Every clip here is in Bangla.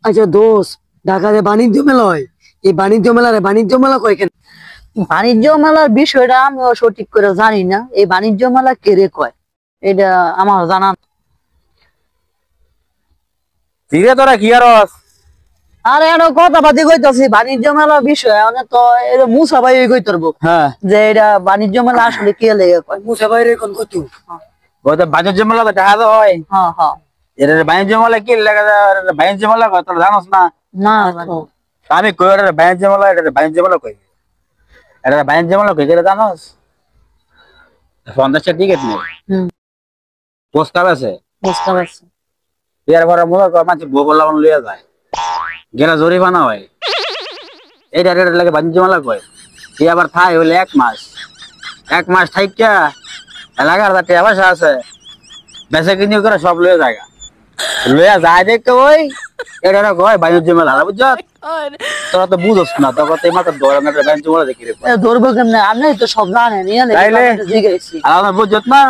আচ্ছা দোষ, ঢাকাতে বাণিজ্য মেলা হয়, এই বাণিজ্য মেলা কয় কেন? বাণিজ্য মেলার বিষয়টা আমিও সঠিক করে জানি না। এই বাণিজ্য মেলা কেরে কয় এটা আমার জানা নেই। ধীরে তোরা কি আর আর এটা কথাবার্তি কইতাছি বাণিজ্য মেলার বিষয় অনেক তো এটা মুসা ভাই কইতে পারবো হ্যাঁ যে এটা বাণিজ্য মেলা আসলে কে লেগে কয়। মুসা ভাইরে কোন কত? ওই তো বাণিজ্য মেলা তো দেখা তো হয়। হ্যাঁ হ্যাঁ। এটা বাণিজ্য মেলা কি লেগে বাণিজ্য মেলা কয় তোরা জানোস না? না আমি কই এটা বাণিজ্য মেলা, এটা বাণিজ্য মেলা কই, এটা বাণিজ্য মেলা কই এটা জানোস? 50 টিকিট নেই, পোস্টার আছে, বুঝতে পারছি। এর পরে মনে কর মাঝে বউ বললাম লইয়া যায়, গেলা জরিমানা হয়। এটা লাগে বাণিজ্য মেলা কয়। তুই আবার থাই হইলে 1 মাস থাইকা এলাকার যা টাকা পয়সা আছে বেচা কিনি করে সব লইয়া যায় দেখতে ওই এটা কয় বাণিজ্য মেলা, বুঝছ? তোরা তো বুঝোস না, তখন তো মাত্র ধরে বাণিজ্য মেলা দেখি ধরবো কেমনে, আপনি তো সব জানেন জিজ্ঞেসি। আর বুঝছ না,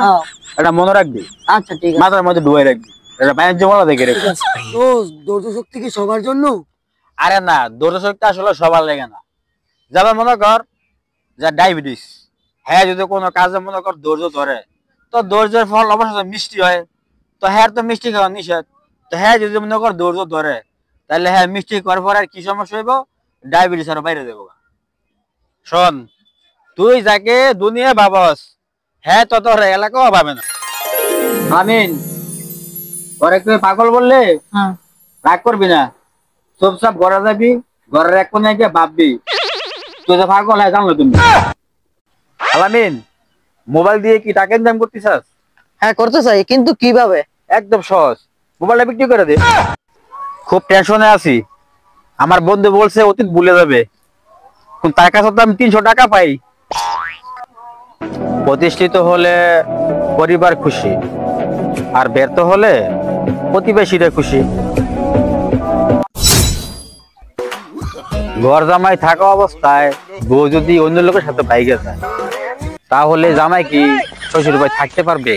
এটা মনে রাখবি, আচ্ছা ঠিক আছে, মাথার মধ্যে ঢুয়ে রাখবি, এটা বাণিজ্য মেলা দেখে রেখে। দোষ, ধৈর্য শক্তি কি সবার জন্য? আরে না, ধৈর্য শক্তি আসলে সবার লেগে না। যেমন মনে কর যে ডায়াবেটিস, হ্যাঁ যদি কোনো কাজে মনে কর ধৈর্য ধরে, তো ধৈর্যের ফল অবশ্যই মিষ্টি হয়। তো হ্যাঁ তো মিষ্টি খাওয়া নিষেধ। তো হ্যাঁ যদি মনে কর ধৈর্য ধরে, তাহলে হ্যাঁ মিষ্টি করার পর আর কি সমস্যা হইব? ডায়াবেটিস আরো বাইরে দেবো। শোন, তুই যাকে দুনিয়া ভাবস হ্যাঁ তো তোর এলাকাও ভাবে না। আমিন, পরে তুই পাগল বললে রাগ করবি না, চুপচাপ ঘরে যাবি, ঘরের এক কোণে গিয়ে ভাববি তুই যে পাগল হয় জানলো তুমি। আলামিন, মোবাইল দিয়ে কি টাকা ইনকাম করতেছাস? হ্যাঁ করতে চাই, কিন্তু কিভাবে? একদম সহজ, মোবাইলটা বিক্রি করে দে। খুব টেনশনে আছি, আমার বন্ধু বলছে অতীত ভুলে যাবে, তার কাছে তো আমি 300 টাকা পাই। প্রতিষ্ঠিত হলে পরিবার খুশি, আর ব্যর্থ হলে প্রতিবেশীরা খুশি। ঘর জামাই থাকা অবস্থায় বউ যদি অন্য লোকের সাথে বাইকে যায়, তাহলে জামাই কি শ্বশুর বাড়ি থাকতে পারবে?